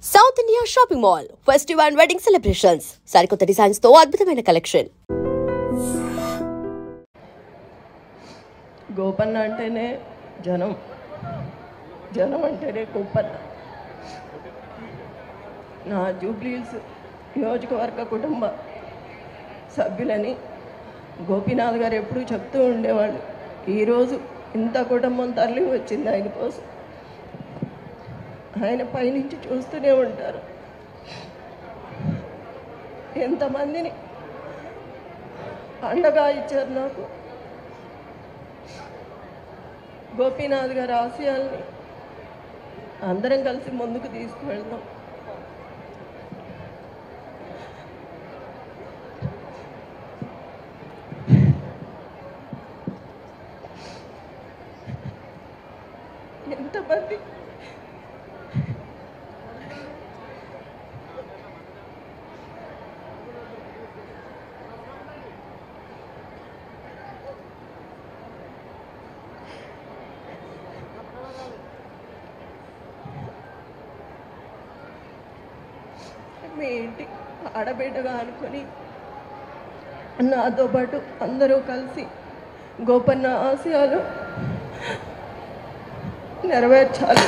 South India Shopping Mall, Festival and Wedding Celebrations. సరికొత్త designs తో అద్భుతమైన కలెక్షన్. గోపన్న అంటేనే జనం, జనం అంటేనే గోపన్న. నా జూబ్లీహిల్స్ నియోజకవర్గ కుటుంబ సభ్యులని గోపీనాథ్ గారు ఎప్పుడూ చెప్తూ ఉండేవాళ్ళు. ఈరోజు ఇంత కుటుంబం తరలి వచ్చింది ఆయన కోసం. ఆయన పైనుంచి చూస్తూనే ఉంటారు. ఎంతమందిని అండగా ఇచ్చారు నాకు. గోపీనాథ్ గారి ఆశయాల్ని అందరం కలిసి ముందుకు తీసుకువెళ్దాం. ఎంతమంది మీ ఇంటి ఆడబిడ్డగా అనుకొని నాతో పాటు అందరూ కలిసి గోపన్న ఆశయాలు నెరవేర్చాలి.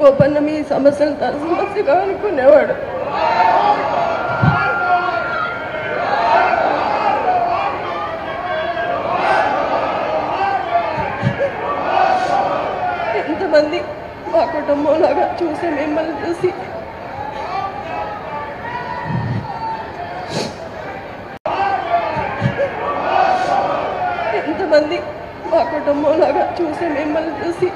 గోపన్న మీ సమస్యలు తన సమస్యగా అనుకునేవాడు. ఎంతమంది మా కుటుంబంలాగా చూసి మిమ్మల్ని చూసి ఎంతమంది మా కుటుంబంలాగా చూసి మిమ్మల్ని చూసి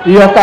ఈ యొక్క